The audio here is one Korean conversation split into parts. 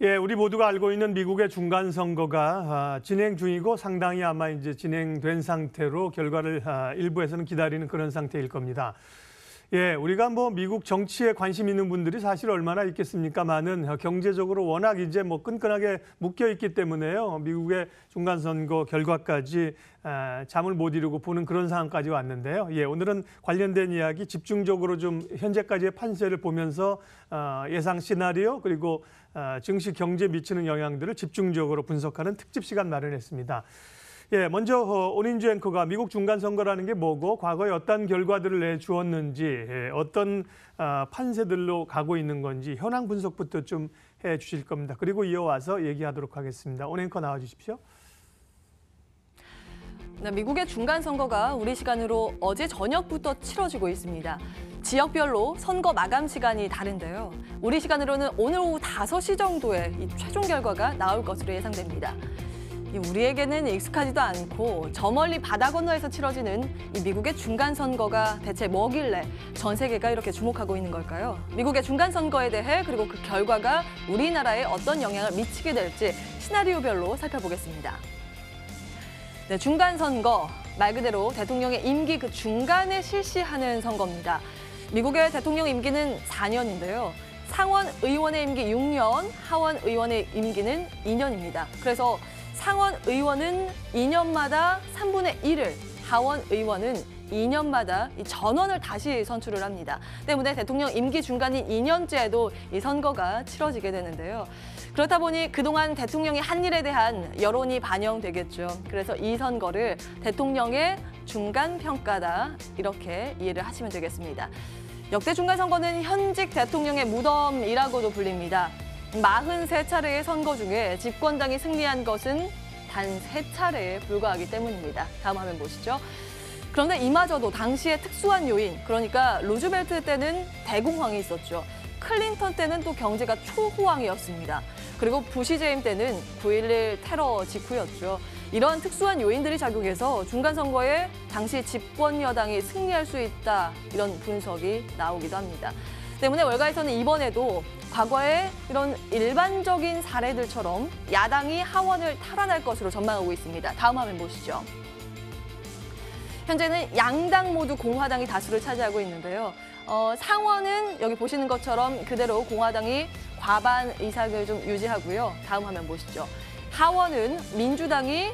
예, 우리 모두가 알고 있는 미국의 중간 선거가 진행 중이고 상당히 아마 이제 진행된 상태로 결과를 일부에서는 기다리는 그런 상태일 겁니다. 예, 우리가 뭐 미국 정치에 관심 있는 분들이 사실 얼마나 있겠습니까만은 경제적으로 워낙 이제 뭐 끈끈하게 묶여 있기 때문에요. 미국의 중간 선거 결과까지 잠을 못 이루고 보는 그런 상황까지 왔는데요. 예, 오늘은 관련된 이야기 집중적으로 좀 현재까지의 판세를 보면서 예상 시나리오 그리고 증시 경제에 미치는 영향들을 집중적으로 분석하는 특집 시간 마련했습니다. 예, 먼저 오린주 앵커가 미국 중간 선거라는 게 뭐고 과거에 어떤 결과들을 내주었는지 어떤 판세들로 가고 있는 건지 현황 분석부터 좀 해주실 겁니다. 그리고 이어와서 얘기하도록 하겠습니다. 온 앵커 나와주십시오. 네, 미국의 중간 선거가 우리 시간으로 어제 저녁부터 치러지고 있습니다. 지역별로 선거 마감 시간이 다른데요. 우리 시간으로는 오늘 오후 5시 정도에 이 최종 결과가 나올 것으로 예상됩니다. 우리에게는 익숙하지도 않고 저 멀리 바다 건너에서 치러지는 이 미국의 중간 선거가 대체 뭐길래 전 세계가 이렇게 주목하고 있는 걸까요? 미국의 중간 선거에 대해 그리고 그 결과가 우리나라에 어떤 영향을 미치게 될지 시나리오별로 살펴보겠습니다. 네, 중간 선거, 말 그대로 대통령의 임기 그 중간에 실시하는 선거입니다. 미국의 대통령 임기는 4년인데요. 상원 의원의 임기 6년, 하원 의원의 임기는 2년입니다. 그래서 상원 의원은 2년마다 3분의 1을, 하원 의원은 2년마다 이 전원을 다시 선출을 합니다. 때문에 대통령 임기 중간인 2년째에도 이 선거가 치러지게 되는데요. 그렇다 보니 그동안 대통령이 한 일에 대한 여론이 반영되겠죠. 그래서 이 선거를 대통령의 중간 평가다 이렇게 이해를 하시면 되겠습니다. 역대 중간 선거는 현직 대통령의 무덤이라고도 불립니다. 43차례의 선거 중에 집권당이 승리한 것은 단 3차례에 불과하기 때문입니다. 다음 화면 보시죠. 그런데 이마저도 당시의 특수한 요인, 그러니까 루즈벨트 때는 대공황이 있었죠. 클린턴 때는 또 경제가 초호황이었습니다. 그리고 부시 재임 때는 9.11 테러 직후였죠. 이런 특수한 요인들이 작용해서 중간 선거에 당시 집권 여당이 승리할 수 있다, 이런 분석이 나오기도 합니다. 때문에 월가에서는 이번에도 과거의 이런 일반적인 사례들처럼 야당이 하원을 탈환할 것으로 전망하고 있습니다. 다음 화면 보시죠. 현재는 양당 모두 공화당이 다수를 차지하고 있는데요. 상원은 여기 보시는 것처럼 그대로 공화당이 과반 의석을 좀 유지하고요. 다음 화면 보시죠. 하원은 민주당이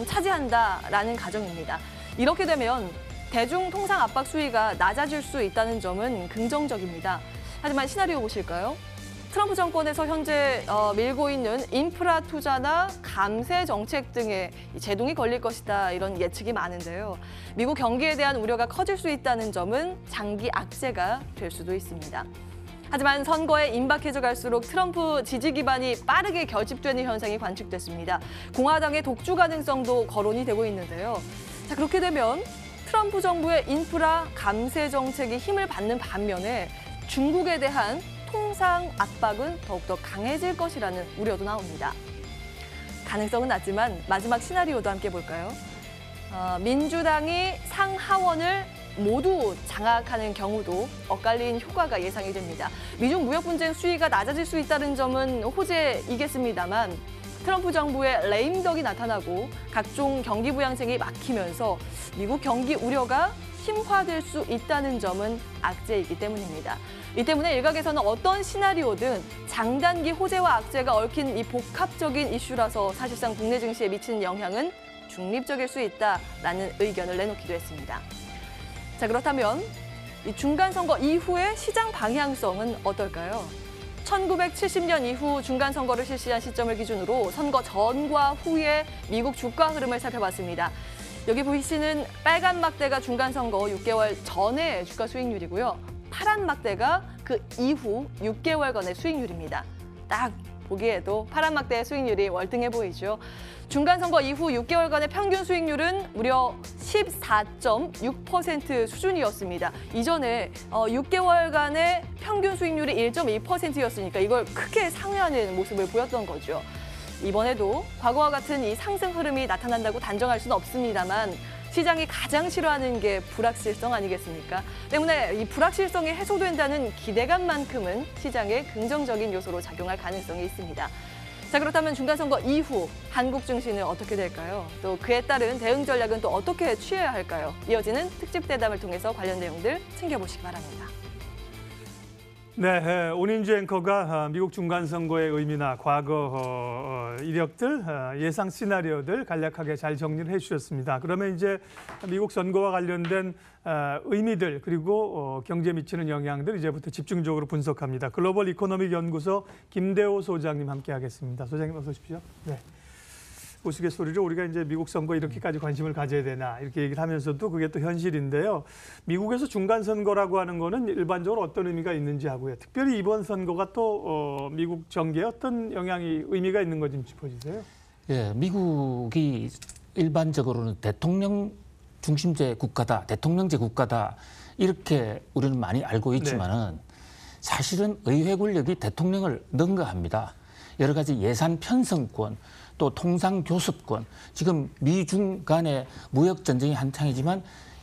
차지한다라는 가정입니다. 이렇게 되면 대중 통상 압박 수위가 낮아질 수 있다는 점은 긍정적입니다. 하지만 시나리오 보실까요? 트럼프 정권에서 현재 밀고 있는 인프라 투자나 감세 정책 등에 제동이 걸릴 것이다, 이런 예측이 많은데요. 미국 경기에 대한 우려가 커질 수 있다는 점은 장기 악재가 될 수도 있습니다. 하지만 선거에 임박해져 갈수록 트럼프 지지 기반이 빠르게 결집되는 현상이 관측됐습니다. 공화당의 독주 가능성도 거론이 되고 있는데요. 자, 그렇게 되면 트럼프 정부의 인프라 감세 정책이 힘을 받는 반면에 중국에 대한 통상 압박은 더욱더 강해질 것이라는 우려도 나옵니다. 가능성은 낮지만 마지막 시나리오도 함께 볼까요? 민주당이 상하원을 모두 장악하는 경우도 엇갈린 효과가 예상이 됩니다. 미중 무역 분쟁 수위가 낮아질 수 있다는 점은 호재이겠습니다만 트럼프 정부의 레임덕이 나타나고 각종 경기 부양책이 막히면서 미국 경기 우려가 심화될 수 있다는 점은 악재이기 때문입니다. 이 때문에 일각에서는 어떤 시나리오든 장단기 호재와 악재가 얽힌 이 복합적인 이슈라서 사실상 국내 증시에 미치는 영향은 중립적일 수 있다라는 의견을 내놓기도 했습니다. 자, 그렇다면 이 중간 선거 이후의 시장 방향성은 어떨까요? 1970년 이후 중간 선거를 실시한 시점을 기준으로 선거 전과 후의 미국 주가 흐름을 살펴봤습니다. 여기 보이시는 빨간 막대가 중간 선거 6개월 전의 주가 수익률이고요. 파란 막대가 그 이후 6개월간의 수익률입니다. 딱 보기에도 파란 막대의 수익률이 월등해 보이죠. 중간 선거 이후 6개월간의 평균 수익률은 무려 14.6% 수준이었습니다. 이전에 6개월간의 평균 수익률이 1.2%였으니까 이걸 크게 상회하는 모습을 보였던 거죠. 이번에도 과거와 같은 이 상승 흐름이 나타난다고 단정할 수는 없습니다만 시장이 가장 싫어하는 게 불확실성 아니겠습니까? 때문에 이 불확실성이 해소된다는 기대감만큼은 시장에 긍정적인 요소로 작용할 가능성이 있습니다. 자, 그렇다면 중간선거 이후 한국 증시는 어떻게 될까요? 또 그에 따른 대응 전략은 또 어떻게 취해야 할까요? 이어지는 특집 대담을 통해서 관련 내용들 챙겨보시기 바랍니다. 네, 오인주 앵커가 미국 중간선거의 의미나 과거 이력들, 예상 시나리오들 간략하게 잘 정리를 해주셨습니다. 그러면 이제 미국 선거와 관련된 의미들 그리고 경제에 미치는 영향들 이제부터 집중적으로 분석합니다. 글로벌 이코노믹 연구소 김대호 소장님 함께하겠습니다. 소장님 어서 오십시오. 네. 우스갯소리로 우리가 이제 미국 선거 이렇게까지 관심을 가져야 되나 이렇게 얘기를 하면서도 그게 또 현실인데요. 미국에서 중간 선거라고 하는 거는 일반적으로 어떤 의미가 있는지 하고요. 특별히 이번 선거가 또 미국 정계에 어떤 영향이 의미가 있는 건지 좀 짚어주세요. 예, 미국이 일반적으로는 대통령 중심제 국가다, 대통령제 국가다 이렇게 우리는 많이 알고 있지만은 사실은 의회 권력이 대통령을 능가합니다. 여러 가지 예산 편성권, 또 통상 교섭권, 지금 미중 간의 무역 전쟁이 한창이지만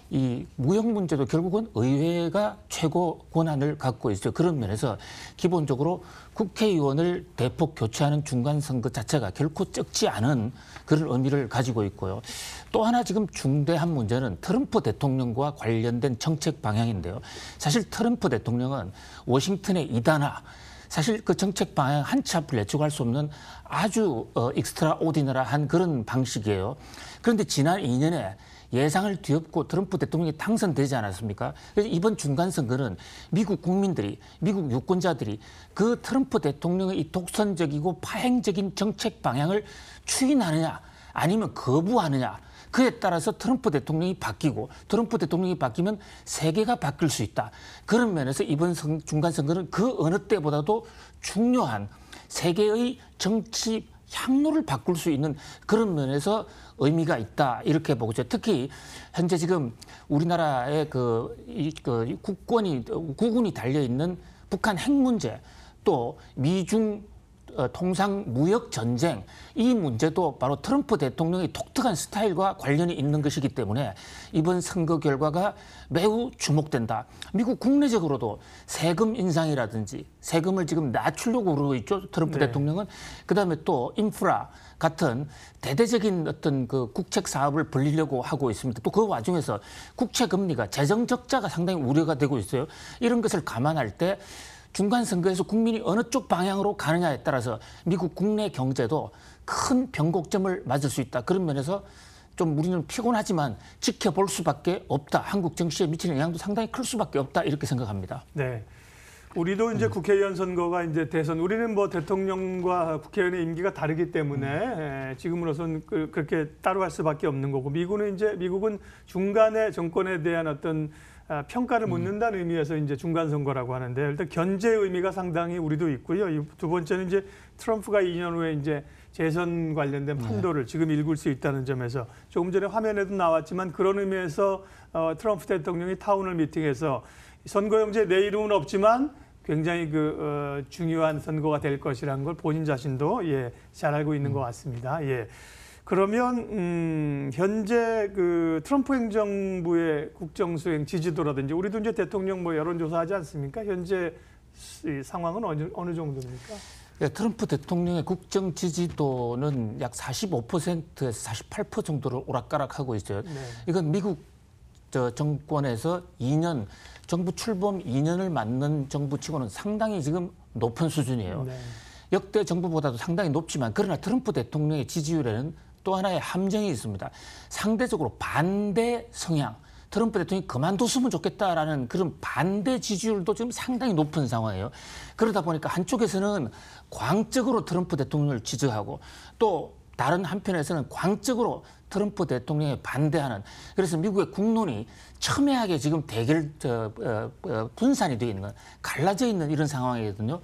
이 무역 문제도 결국은 의회가 최고 권한을 갖고 있어요. 그런 면에서 기본적으로 국회의원을 대폭 교체하는 중간 선거 자체가 결코 적지 않은 그런 의미를 가지고 있고요. 또 하나 지금 중대한 문제는 트럼프 대통령과 관련된 정책 방향인데요. 사실 트럼프 대통령은 워싱턴의 이단화, 사실 그 정책 방향 한 치 앞을 내쫓을 수 없는 아주 익스트라 오디너라한 그런 방식이에요. 그런데 지난 2년에 예상을 뒤엎고 트럼프 대통령이 당선되지 않았습니까? 그래서 이번 중간 선거는 미국 국민들이, 미국 유권자들이 그 트럼프 대통령의 이 독선적이고 파행적인 정책 방향을 추인하느냐 아니면 거부하느냐, 그에 따라서 트럼프 대통령이 바뀌고 트럼프 대통령이 바뀌면 세계가 바뀔 수 있다. 그런 면에서 이번 중간 선거는 그 어느 때보다도 중요한 세계의 정치 향로를 바꿀 수 있는 그런 면에서 의미가 있다. 이렇게 보고죠. 특히 현재 지금 우리나라의 국군이 달려 있는 북한 핵 문제, 또 미중 통상 무역 전쟁, 이 문제도 바로 트럼프 대통령의 독특한 스타일과 관련이 있는 것이기 때문에 이번 선거 결과가 매우 주목된다. 미국 국내적으로도 세금 인상이라든지 세금을 지금 낮추려고 그러고 있죠. 트럼프 대통령은. 그다음에 또 인프라 같은 대대적인 어떤 그 국책 사업을 벌리려고 하고 있습니다. 또 그 와중에서 국채 금리가 재정 적자가 상당히 우려가 되고 있어요. 이런 것을 감안할 때 중간 선거에서 국민이 어느 쪽 방향으로 가느냐에 따라서 미국 국내 경제도 큰 변곡점을 맞을 수 있다. 그런 면에서 좀 우리는 피곤하지만 지켜볼 수밖에 없다. 한국 정치에 미치는 영향도 상당히 클 수밖에 없다. 이렇게 생각합니다. 네. 우리도 이제 국회의원 선거가 이제 대선, 우리는 뭐 대통령과 국회의원의 임기가 다르기 때문에 지금으로선 그렇게 따로 할 수밖에 없는 거고, 미국은 중간에 정권에 대한 어떤 평가를 묻는다는 의미에서 이제 중간 선거라고 하는데, 일단 견제 의미가 상당히 우리도 있고요. 두 번째는 이제 트럼프가 2년 후에 이제 재선 관련된 판도를 지금 읽을 수 있다는 점에서, 조금 전에 화면에도 나왔지만 그런 의미에서 트럼프 대통령이 타운홀 미팅에서 선거용지에 내 이름은 없지만 굉장히 중요한 선거가 될 것이라는 걸 본인 자신도 잘 알고 있는 것 같습니다. 그러면 현재 트럼프 행정부의 국정수행 지지도라든지, 우리도 이제 대통령 여론조사하지 않습니까? 현재 이 상황은 어느 정도입니까? 네, 트럼프 대통령의 국정 지지도는 약 45%에서 48% 정도로 오락가락하고 있어요. 네. 이건 미국 정권에서 2년, 정부 출범 2년을 맞는 정부치고는 상당히 지금 높은 수준이에요. 네. 역대 정부보다도 상당히 높지만, 그러나 트럼프 대통령의 지지율에는 또 하나의 함정이 있습니다. 상대적으로 반대 성향, 트럼프 대통령이 그만뒀으면 좋겠다라는 그런 반대 지지율도 지금 상당히 높은 상황이에요. 그러다 보니까 한쪽에서는 광적으로 트럼프 대통령을 지지하고, 또 다른 한편에서는 광적으로 트럼프 대통령에 반대하는, 그래서 미국의 국론이 첨예하게 지금 분산이 되어 있는, 갈라져 있는 이런 상황이거든요.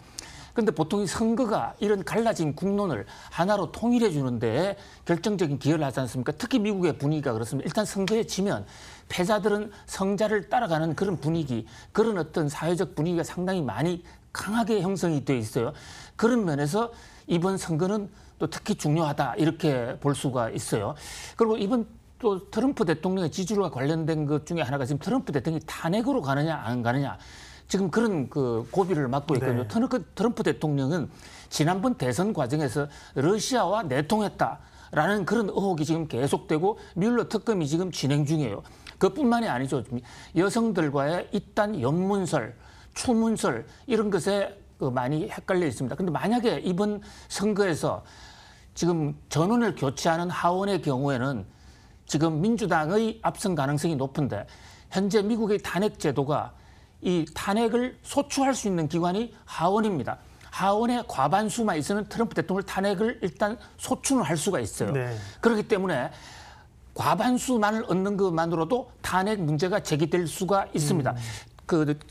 그런데 보통 이 선거가 이런 갈라진 국론을 하나로 통일해 주는데 결정적인 기여를 하지 않습니까? 특히 미국의 분위기가 그렇습니다. 일단 선거에 지면 패자들은 성자를 따라가는 그런 분위기, 그런 어떤 사회적 분위기가 상당히 많이 강하게 형성이 되어 있어요. 그런 면에서 이번 선거는 또 특히 중요하다, 이렇게 볼 수가 있어요. 그리고 이번 또 트럼프 대통령의 지지율과 관련된 것 중에 하나가 지금 트럼프 대통령이 탄핵으로 가느냐 안 가느냐 지금 그런 그 고비를 맞고 있거든요. 네. 트럼프 대통령은 지난번 대선 과정에서 러시아와 내통했다라는 그런 의혹이 지금 계속되고 뮬러 특검이 지금 진행 중이에요. 그뿐만이 아니죠. 여성들과의 잇단 연문설, 추문설 이런 것에 많이 헷갈려 있습니다. 그런데 만약에 이번 선거에서 지금 전원을 교체하는 하원의 경우에는 지금 민주당의 압승 가능성이 높은데 현재 미국의 탄핵 제도가 이 탄핵을 소추할 수 있는 기관이 하원입니다. 하원의 과반수만 있으면 트럼프 대통령 탄핵을 일단 소추는 할 수가 있어요. 네. 그렇기 때문에 과반수만을 얻는 것만으로도 탄핵 문제가 제기될 수가 있습니다.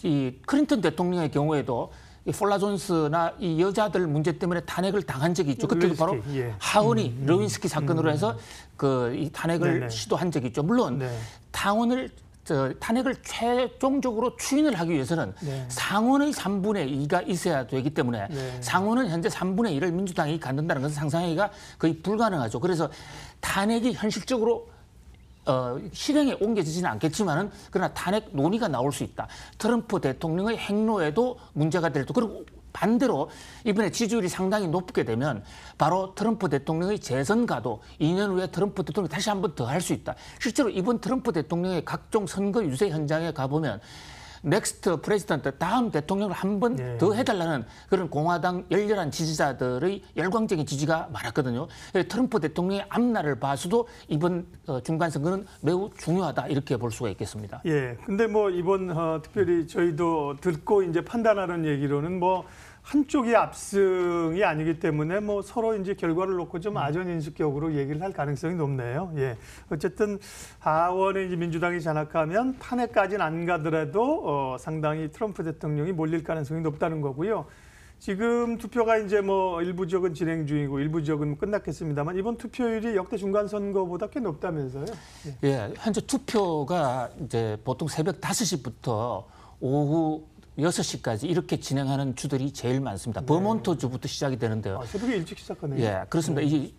이 클린턴 대통령의 경우에도 이 폴라 존스나 이 여자들 문제 때문에 탄핵을 당한 적이 있죠. 그때도 바로 예. 하원이 르윈스키 사건으로 해서 이 탄핵을 네네. 시도한 적이 있죠. 물론 네. 탄핵을 최종적으로 추인을 하기 위해서는 네. 상원의 3분의 2가 있어야 되기 때문에 네. 상원은 현재 3분의 1을 민주당이 갖는다는 것은 상상하기가 거의 불가능하죠. 그래서 탄핵이 현실적으로 실행에 옮겨지지는 않겠지만은 그러나 탄핵 논의가 나올 수 있다. 트럼프 대통령의 행로에도 문제가 될 수. 그리고 반대로 이번에 지지율이 상당히 높게 되면 바로 트럼프 대통령의 재선가도 2년 후에 트럼프 대통령이 다시 한번 더 할 수 있다. 실제로 이번 트럼프 대통령의 각종 선거 유세 현장에 가보면 넥스트 프레지던트 다음 대통령을 한 번 더 해달라는 그런 공화당 열렬한 지지자들의 열광적인 지지가 많았거든요. 트럼프 대통령의 앞날을 봐서도 이번 중간 선거는 매우 중요하다 이렇게 볼 수가 있겠습니다. 예. 근데 뭐 이번 특별히 저희도 듣고 이제 판단하는 얘기로는 뭐 한쪽이 압승이 아니기 때문에 뭐 서로 이제 결과를 놓고 좀 아전인수격으로 얘기를 할 가능성이 높네요. 예. 어쨌든 하원에 이제 민주당이 장악하면 탄핵까지는 안 가더라도 상당히 트럼프 대통령이 몰릴 가능성이 높다는 거고요. 지금 투표가 이제 뭐 일부 지역은 진행 중이고 일부 지역은 끝났겠습니다만 이번 투표율이 역대 중간 선거보다 꽤 높다면서요? 예. 예, 현재 투표가 이제 보통 새벽 5시부터 오후 6시까지 이렇게 진행하는 주들이 제일 많습니다. 버몬트 주부터 시작이 되는데요. 새벽에 일찍 시작하네요. 예, 그렇습니다. 이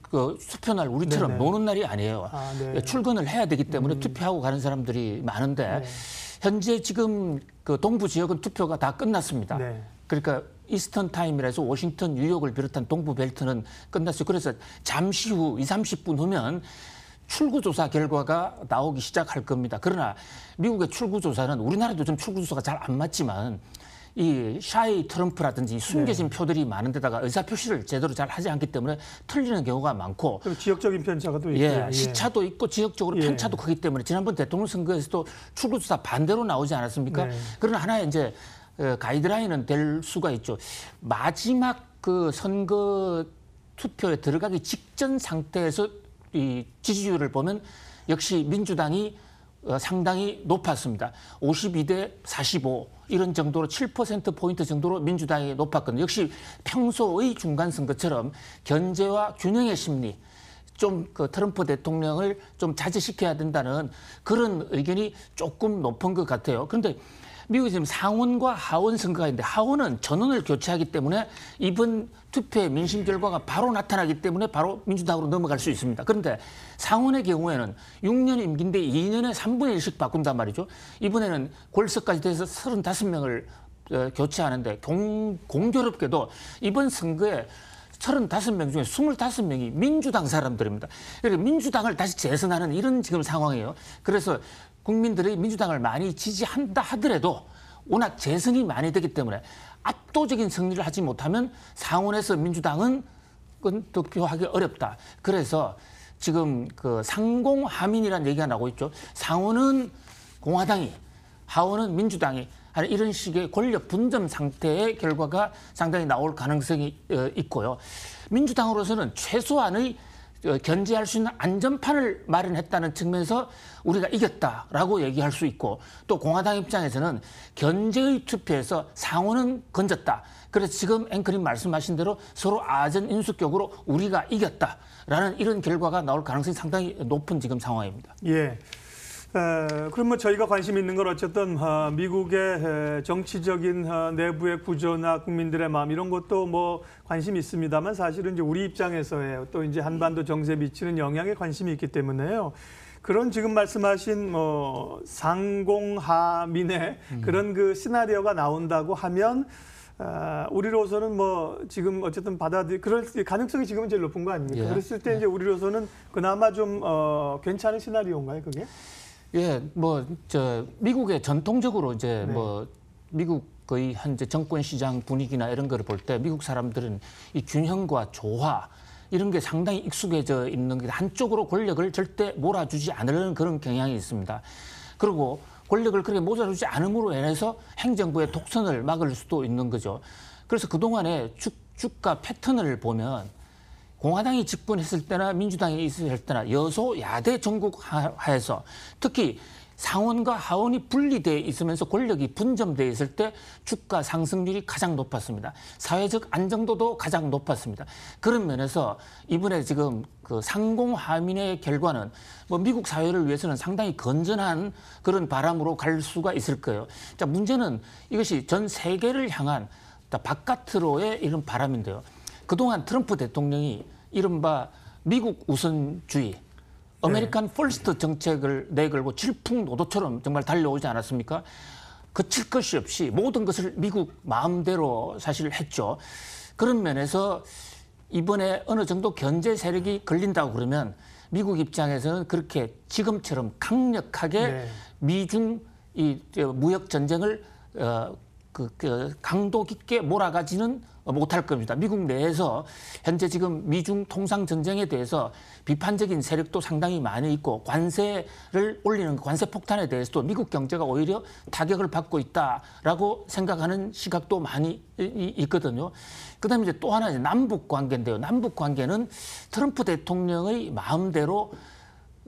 투표날 우리처럼 네네. 노는 날이 아니에요. 네. 출근을 해야 되기 때문에 투표하고 가는 사람들이 많은데 네. 현재 지금 그 동부 지역은 투표가 다 끝났습니다. 네. 그러니까 이스턴 타임이라 해서 워싱턴, 뉴욕을 비롯한 동부 벨트는 끝났어요. 그래서 잠시 후 30분 후면 출구조사 결과가 나오기 시작할 겁니다. 그러나 미국의 출구조사는 우리나라도 좀 출구조사가 잘 안 맞지만 이 샤이 트럼프라든지 숨겨진 표들이 많은 데다가 의사표시를 제대로 잘 하지 않기 때문에 틀리는 경우가 많고 그리고 지역적인 편차가 또 있고요. 예, 시차도 있고 지역적으로 예. 편차도 크기 때문에 지난번 대통령 선거에서도 출구조사 반대로 나오지 않았습니까? 네. 그러나 하나의 이제 가이드라인은 될 수가 있죠. 마지막 그 선거 투표에 들어가기 직전 상태에서 이 지지율을 보면 역시 민주당이 상당히 높았습니다. 52대 45 이런 정도로 7%포인트 정도로 민주당이 높았거든요. 역시 평소의 중간 선거처럼 견제와 균형의 심리, 좀 그 트럼프 대통령을 좀 자제시켜야 된다는 그런 의견이 조금 높은 것 같아요. 그런데 미국이 지금 상원과 하원 선거가 있는데 하원은 전원을 교체하기 때문에 이번 투표의 민심 결과가 바로 나타나기 때문에 바로 민주당으로 넘어갈 수 있습니다. 그런데 상원의 경우에는 6년 임기인데 2년에 3분의 1씩 바꾼단 말이죠. 이번에는 골석까지 돼서 35명을 교체하는데 공교롭게도 이번 선거에 35명 중에 25명이 민주당 사람들입니다. 그러니까 민주당을 다시 재선하는 이런 지금 상황이에요. 그래서 국민들이 민주당을 많이 지지한다 하더라도 워낙 재선이 많이 되기 때문에 압도적인 승리를 하지 못하면 상원에서 민주당은 득표하기 어렵다. 그래서 지금 그 상공하민이라는 얘기가 나오고 있죠. 상원은 공화당이, 하원은 민주당이 하는 이런 식의 권력 분점 상태의 결과가 상당히 나올 가능성이 있고요. 민주당으로서는 최소한의 견제할 수 있는 안전판을 마련했다는 측면에서 우리가 이겼다라고 얘기할 수 있고 또 공화당 입장에서는 견제의 투표에서 상원은 건졌다. 그래서 지금 앵커님 말씀하신 대로 서로 아전인수격으로 우리가 이겼다라는 이런 결과가 나올 가능성이 상당히 높은 지금 상황입니다. 예. 그럼 뭐 저희가 관심 있는 건 어쨌든 미국의 정치적인 내부의 구조나 국민들의 마음 이런 것도 뭐 관심이 있습니다만 사실은 이제 우리 입장에서의 또 이제 한반도 정세에 미치는 영향에 관심이 있기 때문에요. 그런 지금 말씀하신 뭐 상공하민의 그런 그 시나리오가 나온다고 하면 우리로서는 뭐 지금 어쨌든 그럴 가능성이 지금은 제일 높은 거 아닙니까? 예. 그랬을 때 이제 우리로서는 그나마 좀 괜찮은 시나리오인가요, 그게? 예, 뭐 미국의 전통적으로 이제 네. 뭐 미국의 현재 정권 시장 분위기나 이런 거를 볼 때 미국 사람들은 이 균형과 조화 이런 게 상당히 익숙해져 있는 게 한쪽으로 권력을 절대 몰아주지 않으려는 그런 경향이 있습니다. 그리고 권력을 그렇게 몰아주지 않음으로 인해서 행정부의 독선을 막을 수도 있는 거죠. 그래서 그동안의 주가 패턴을 보면 공화당이 집권했을 때나 민주당이 있을 때나 여소야대 전국하에서 특히 상원과 하원이 분리되어 있으면서 권력이 분점되어 있을 때 주가 상승률이 가장 높았습니다. 사회적 안정도도 가장 높았습니다. 그런 면에서 이번에 지금 그 상공하민의 결과는 뭐 미국 사회를 위해서는 상당히 건전한 그런 바람으로 갈 수가 있을 거예요. 자, 문제는 이것이 전 세계를 향한 바깥으로의 이런 바람인데요. 그동안 트럼프 대통령이 이른바 미국 우선주의, 아메리칸 퍼스트 정책을 내걸고 질풍노도처럼 정말 달려오지 않았습니까? 거칠 것이 없이 모든 것을 미국 마음대로 사실 했죠. 그런 면에서 이번에 어느 정도 견제 세력이 걸린다고 그러면 미국 입장에서는 그렇게 지금처럼 강력하게 네. 미중 이 무역 전쟁을 강도 깊게 몰아가지는 못할 겁니다. 미국 내에서 현재 지금 미중 통상 전쟁에 대해서 비판적인 세력도 상당히 많이 있고 관세를 올리는 관세 폭탄에 대해서도 미국 경제가 오히려 타격을 받고 있다라고 생각하는 시각도 많이 있거든요. 그다음에 이제 또 하나 남북 관계인데요. 남북 관계는 트럼프 대통령의 마음대로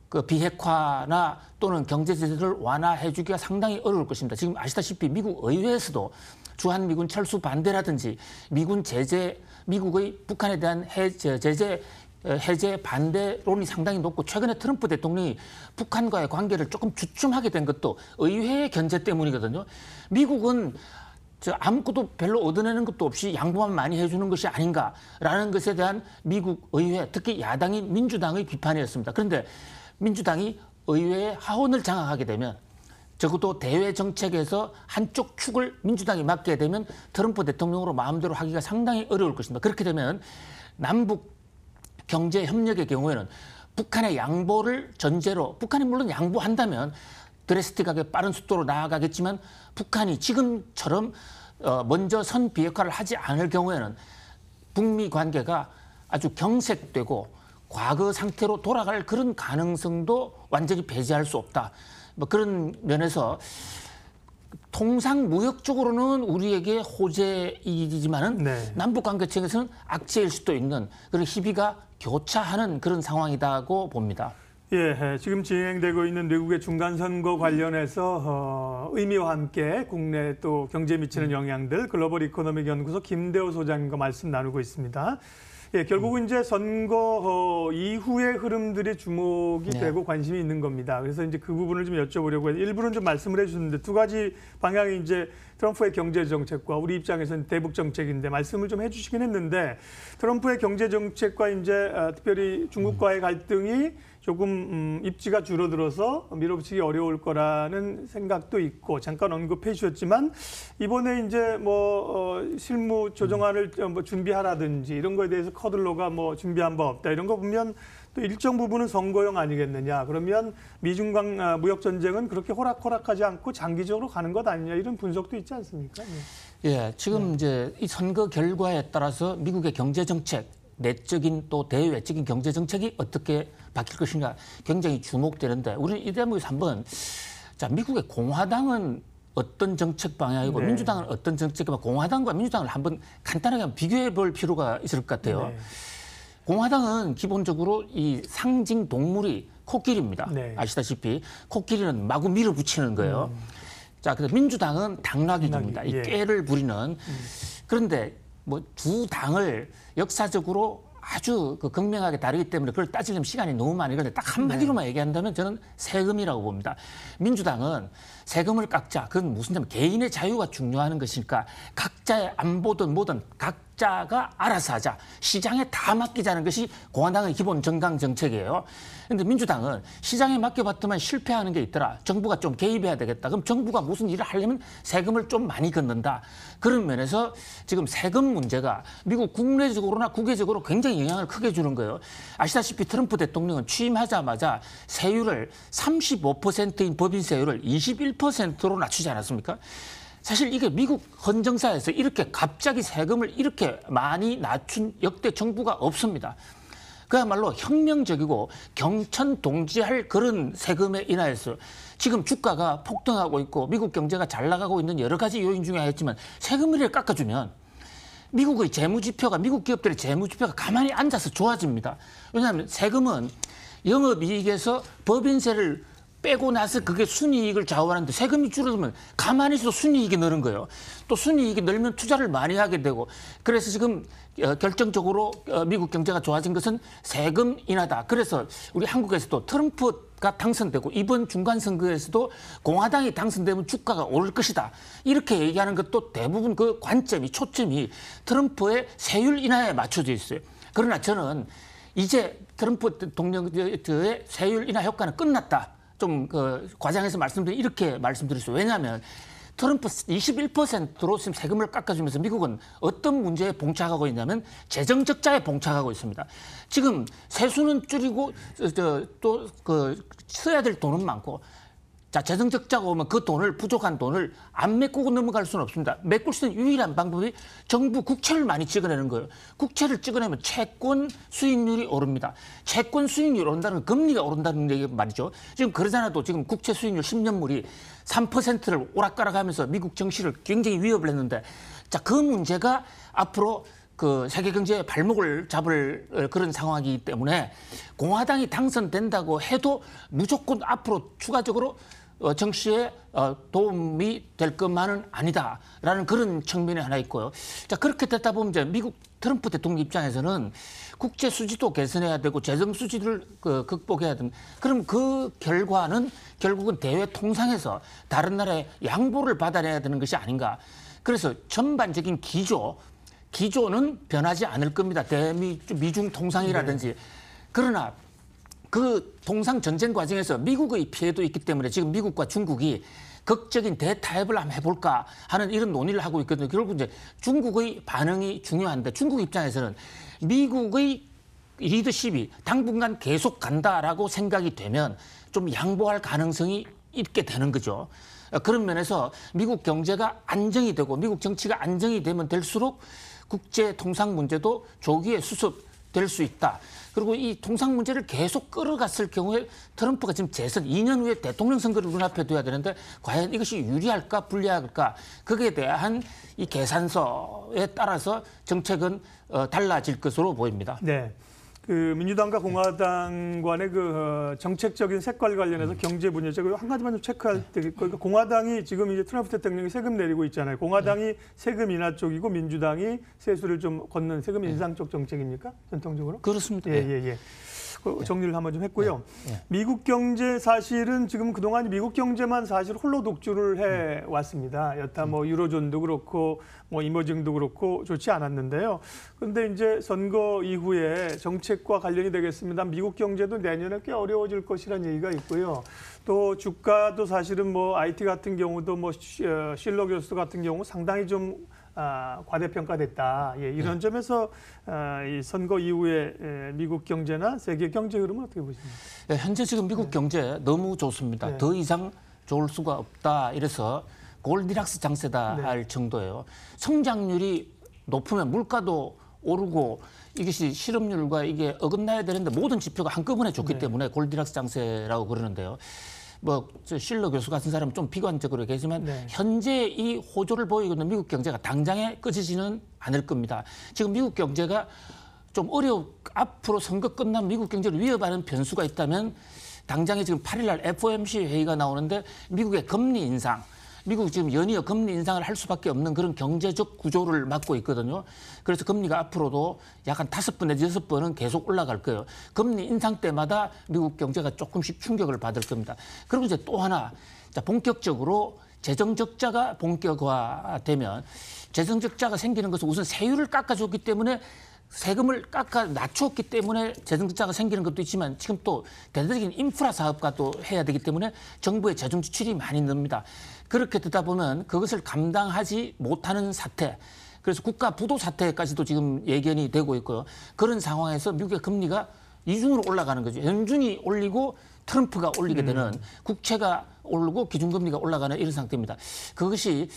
그 비핵화나 또는 경제 제재를 완화해주기가 상당히 어려울 것입니다. 지금 아시다시피 미국 의회에서도 주한미군 철수 반대라든지 미국의 북한에 대한 제재 해제 반대론이 상당히 높고 최근에 트럼프 대통령이 북한과의 관계를 조금 주춤하게 된 것도 의회의 견제 때문이거든요. 미국은 아무것도 별로 얻어내는 것도 없이 양보만 많이 해주는 것이 아닌가라는 것에 대한 미국 의회, 특히 야당인 민주당의 비판이었습니다. 그런데 민주당이 의회의 하원을 장악하게 되면 적어도 대외 정책에서 한쪽 축을 민주당이 맡게 되면 트럼프 대통령으로 마음대로 하기가 상당히 어려울 것입니다. 그렇게 되면 남북 경제 협력의 경우에는 북한의 양보를 전제로, 북한이 물론 양보한다면 드래스틱하게 빠른 속도로 나아가겠지만 북한이 지금처럼 먼저 선 비핵화를 하지 않을 경우에는 북미 관계가 아주 경색되고 과거 상태로 돌아갈 그런 가능성도 완전히 배제할 수 없다. 뭐 그런 면에서 통상 무역적으로는 우리에게 호재이지만은 네. 남북 관계 측에서는 악재일 수도 있는 그런 희비가 교차하는 그런 상황이다고 봅니다. 예, 지금 진행되고 있는 미국의 중간선거 관련해서 의미와 함께 국내 또 경제에 미치는 영향들 글로벌 이코노믹 연구소 김대호 소장님과 말씀 나누고 있습니다. 예, 결국은 이제 선거 이후의 흐름들이 주목이 네. 되고 관심이 있는 겁니다. 그래서 이제 그 부분을 좀 여쭤보려고 해요. 일부는 좀 말씀을 해주셨는데 두 가지 방향이 이제 트럼프의 경제 정책과 우리 입장에서는 대북 정책인데 말씀을 좀 해주시긴 했는데 트럼프의 경제 정책과 이제 특별히 중국과의 갈등이 조금 입지가 줄어들어서 밀어붙이기 어려울 거라는 생각도 있고 잠깐 언급해 주셨지만 이번에 이제 뭐 실무 조정안을 뭐 준비하라든지 이런 거에 대해서 커들로가 뭐 준비한 바 없다 이런 거 보면 또 일정 부분은 선거용 아니겠느냐. 그러면 미중 무역 전쟁은 그렇게 호락호락하지 않고 장기적으로 가는 것 아니냐 이런 분석도 있지 않습니까? 네. 예, 지금 이제 이 선거 결과에 따라서 미국의 경제 정책, 내적인 또 대외적인 경제 정책이 어떻게 바뀔 것인가 굉장히 주목되는데 우리 이 대목에서 한번 자 미국의 공화당은 어떤 정책 방향이고 네. 민주당은 어떤 정책이고 공화당과 민주당을 한번 간단하게 한번 비교해 볼 필요가 있을 것 같아요. 네. 공화당은 기본적으로 이 상징 동물이 코끼리입니다. 네. 아시다시피 코끼리는 마구 밀어붙이는 거예요. 자, 그래서 민주당은 당나귀입니다. 당나귀, 이 예. 꾀를 부리는. 그런데 뭐 두 당을 역사적으로 아주 그 극명하게 다르기 때문에 그걸 따지려면 시간이 너무 많이 걸리는데 딱 한마디로만 얘기한다면 저는 세금이라고 봅니다. 민주당은 세금을 깎자. 그건 무슨 냐면 개인의 자유가 중요한 것이니까 각자의 안보든 뭐든 각자가 알아서 하자. 시장에 다 맡기자는 것이 공화당의 기본 정당 정책이에요. 그런데 민주당은 시장에 맡겨봤더만 실패하는 게 있더라. 정부가 좀 개입해야 되겠다. 그럼 정부가 무슨 일을 하려면 세금을 좀 많이 걷는다. 그런 면에서 지금 세금 문제가 미국 국내적으로나 국외적으로 굉장히 영향을 크게 주는 거예요. 아시다시피 트럼프 대통령은 취임하자마자 세율을 35%인 법인세율을 21%로 낮추지 않았습니까? 사실 이게 미국 헌정사에서 이렇게 갑자기 세금을 이렇게 많이 낮춘 역대 정부가 없습니다. 그야말로 혁명적이고 경천동지할 그런 세금에 인하여서 지금 주가가 폭등하고 있고 미국 경제가 잘 나가고 있는 여러 가지 요인 중에 하나였지만 세금을 깎아주면 미국의 재무지표가 미국 기업들의 재무지표가 가만히 앉아서 좋아집니다. 왜냐하면 세금은 영업이익에서 법인세를 빼고 나서 그게 순이익을 좌우하는데 세금이 줄어들면 가만히 있어도 순이익이 늘은 거예요. 또 순이익이 늘면 투자를 많이 하게 되고 그래서 지금 결정적으로 미국 경제가 좋아진 것은 세금 인하다. 그래서 우리 한국에서도 트럼프가 당선되고 이번 중간선거에서도 공화당이 당선되면 주가가 오를 것이다. 이렇게 얘기하는 것도 대부분 그 관점이 초점이 트럼프의 세율 인하에 맞춰져 있어요. 그러나 저는 이제 트럼프 대통령의 세율 인하 효과는 끝났다. 좀 과장해서 말씀드리면 이렇게 말씀드릴 수 있어요. 왜냐하면 트럼프 21%로 지금 세금을 깎아주면서 미국은 어떤 문제에 봉착하고 있냐면 재정 적자에 봉착하고 있습니다. 지금 세수는 줄이고 또 써야 될 돈은 많고 자, 재정 적자가 오면 그 돈을 부족한 돈을 안 메꾸고 넘어갈 수는 없습니다. 메꿀 수 있는 유일한 방법이 정부 국채를 많이 찍어내는 거예요. 국채를 찍어내면 채권 수익률이 오릅니다. 채권 수익률이 오른다는 건 금리가 오른다는 얘기 말이죠. 지금 그러잖아도 지금 국채 수익률 10년물이 3%를 오락가락하면서 미국 정시를 굉장히 위협을 했는데 자, 그 문제가 앞으로 그 세계 경제의 발목을 잡을 그런 상황이기 때문에 공화당이 당선된다고 해도 무조건 앞으로 추가적으로 정치에 도움이 될 것만은 아니다라는 그런 측면이 하나 있고요. 자, 그렇게 됐다 보면 이제 미국 트럼프 대통령 입장에서는 국제 수지도 개선해야 되고 재정 수지를 극복해야 됩니다. 그럼 그 결과는 결국은 대외 통상에서 다른 나라의 양보를 받아내야 되는 것이 아닌가. 그래서 전반적인 기조는 변하지 않을 겁니다. 미중 통상이라든지. 네. 그러나 그 통상 전쟁 과정에서 미국의 피해도 있기 때문에 지금 미국과 중국이 극적인 대타협을 한번 해볼까 하는 이런 논의를 하고 있거든요. 결국 이제 중국의 반응이 중요한데 중국 입장에서는 미국의 리더십이 당분간 계속 간다라고 생각이 되면 좀 양보할 가능성이 있게 되는 거죠. 그런 면에서 미국 경제가 안정이 되고 미국 정치가 안정이 되면 될수록 국제 통상 문제도 조기에 수습될 수 있다. 그리고 이 통상 문제를 계속 끌어갔을 경우에 트럼프가 지금 재선 2년 후에 대통령 선거를 눈앞에 둬야 되는데 과연 이것이 유리할까 불리할까 거기에 대한 이 계산서에 따라서 정책은 달라질 것으로 보입니다. 네. 그 민주당과 공화당 간의 그 정책적인 색깔 관련해서 경제 문제적 한 가지만 좀 체크할 때 그러니까 공화당이 지금 이제 트럼프 대통령이 세금 내리고 있잖아요. 공화당이 세금 인하 쪽이고 민주당이 세수를 좀 걷는 세금 인상 쪽 정책입니까? 전통적으로? 그렇습니다. 예. 정리를 한번 좀 했고요. 미국 경제 사실은 지금 그동안 미국 경제만 사실 홀로 독주를 해 왔습니다. 여타 뭐 유로존도 그렇고 뭐 이머징도 그렇고 좋지 않았는데요. 그런데 이제 선거 이후에 정책과 관련이 되겠습니다. 미국 경제도 내년에 꽤 어려워질 것이라는 얘기가 있고요. 또 주가도 사실은 뭐 IT 같은 경우도 뭐 실러 교수 같은 경우 상당히 좀 과대평가됐다. 예, 이런 점에서 이 선거 이후에 미국 경제나 세계 경제 흐름은 어떻게 보십니까? 네, 현재 지금 미국 경제 너무 좋습니다. 네. 더 이상 좋을 수가 없다. 이래서 골디락스 장세다 할 정도예요. 성장률이 높으면 물가도 오르고 이것이 실업률과 이게 어긋나야 되는데 모든 지표가 한꺼번에 좋기 때문에 골디락스 장세라고 그러는데요. 뭐 실러 교수 같은 사람은 좀 비관적으로 얘기하지만 현재 이 호조를 보이고 있는 미국 경제가 당장에 꺼지지는 않을 겁니다. 지금 미국 경제가 좀 앞으로 선거 끝나면 미국 경제를 위협하는 변수가 있다면 당장에 지금 8일 날 FOMC 회의가 나오는데 미국의 금리 인상 미국 지금 연이어 금리 인상을 할 수밖에 없는 그런 경제적 구조를 맞고 있거든요. 그래서 금리가 앞으로도 약 한 5번 내지 6번은 계속 올라갈 거예요. 금리 인상 때마다 미국 경제가 조금씩 충격을 받을 겁니다. 그리고 이제 또 하나, 자, 본격적으로 재정 적자가 본격화되면 재정 적자가 생기는 것은 우선 세율을 깎아줬기 때문에 세금을 낮췄기 때문에 재정 적자가 생기는 것도 있지만 지금 또 대대적인 인프라 사업과 또 해야 되기 때문에 정부의 재정 지출이 많이 늡니다. 그렇게 되다 보면 그것을 감당하지 못하는 사태, 그래서 국가 부도 사태까지도 지금 예견이 되고 있고요. 그런 상황에서 미국의 금리가 이중으로 올라가는 거죠. 연준이 올리고 트럼프가 올리게 되는, 국채가 오르고 기준금리가 올라가는 이런 상태입니다. 그것이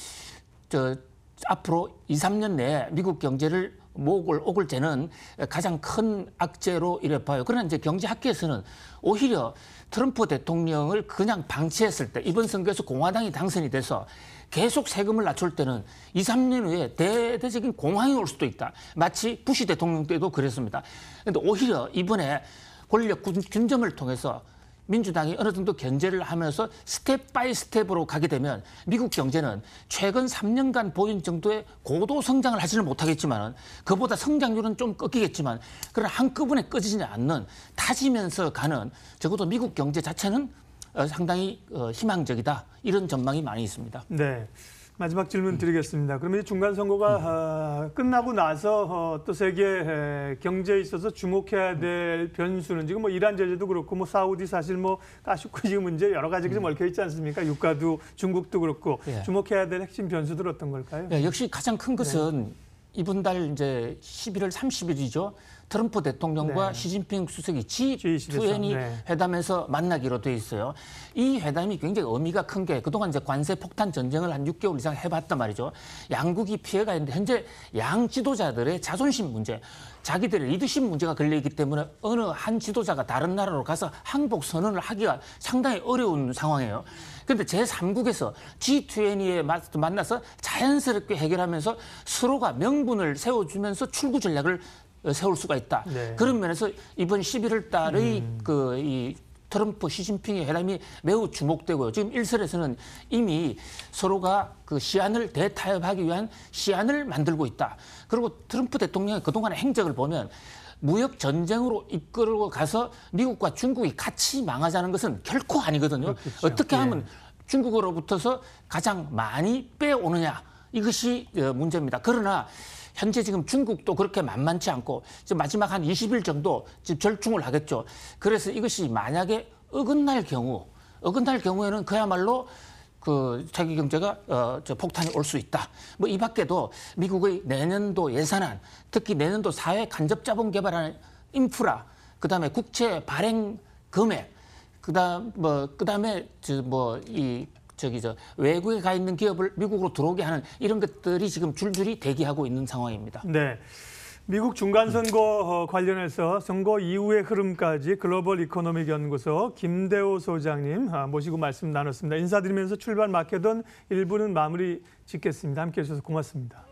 앞으로 2, 3년 내에 미국 경제를 목을 재는 가장 큰 악재로 이래 봐요. 그러나 이제 경제학계에서는 오히려 트럼프 대통령을 그냥 방치했을 때, 이번 선거에서 공화당이 당선이 돼서 계속 세금을 낮출 때는 2, 3년 후에 대대적인 공황이 올 수도 있다. 마치 부시 대통령 때도 그랬습니다. 그런데 오히려 이번에 권력 균점을 통해서 민주당이 어느 정도 견제를 하면서 스텝 바이 스텝으로 가게 되면 미국 경제는 최근 3년간 보인 정도의 고도 성장을 하지는 못하겠지만, 그보다 성장률은 좀 꺾이겠지만, 그러나 한꺼번에 꺼지지 않는, 타지면서 가는, 적어도 미국 경제 자체는 상당히 희망적이다. 이런 전망이 많이 있습니다. 네. 마지막 질문 드리겠습니다. 그러면 중간 선거가 끝나고 나서 또 세계 경제에 있어서 주목해야 될 변수는 지금 뭐 이란 제재도 그렇고 뭐 사우디 사실 뭐 가슈크 지금 문제 여러 가지가 좀 얽혀 있지 않습니까? 유가도 중국도 그렇고 예. 주목해야 될 핵심 변수들 어떤 걸까요? 예, 역시 가장 큰 것은 이번 달 이제 11월 30일이죠. 트럼프 대통령과 네. 시진핑 수석이 G20 네. 회담에서 만나기로 돼 있어요. 이 회담이 굉장히 의미가 큰 게, 그동안 이제 관세 폭탄 전쟁을 한 6개월 이상 해봤단 말이죠. 양국이 피해가 있는데 현재 양 지도자들의 자존심 문제, 자기들의 리더십 문제가 걸려있기 때문에 어느 한 지도자가 다른 나라로 가서 항복 선언을 하기가 상당히 어려운 상황이에요. 그런데 제3국에서 G20에 만나서 자연스럽게 해결하면서 서로가 명분을 세워주면서 출구 전략을 세울 수가 있다. 네. 그런 면에서 이번 11월 달의 이 트럼프 시진핑의 회담이 매우 주목되고요. 지금 일설에서는 이미 서로가 그 시안을 대타협하기 위한 시안을 만들고 있다. 그리고 트럼프 대통령의 그동안의 행적을 보면 무역 전쟁으로 이끌고 가서 미국과 중국이 같이 망하자는 것은 결코 아니거든요. 그렇겠죠. 어떻게 하면 중국으로부터서 가장 많이 빼오느냐, 이것이 문제입니다. 그러나 현재 지금 중국도 그렇게 만만치 않고 지금 마지막 한 20일 정도 지금 절충을 하겠죠. 그래서 이것이 만약에 어긋날 경우에는 그야말로 그 자기 경제가 폭탄이 올 수 있다. 뭐 이 밖에도 미국의 내년도 예산안, 특히 내년도 사회 간접 자본 개발하는 인프라, 그다음에 국채 발행 금액, 그다음에 외국에 가 있는 기업을 미국으로 들어오게 하는 이런 것들이 지금 줄줄이 대기하고 있는 상황입니다. 네. 미국 중간선거 관련해서 선거 이후의 흐름까지 글로벌 이코노믹 연구소 김대호 소장님 모시고 말씀 나눴습니다. 인사드리면서 출발 막혀던 1부는 마무리 짓겠습니다. 함께해 주셔서 고맙습니다.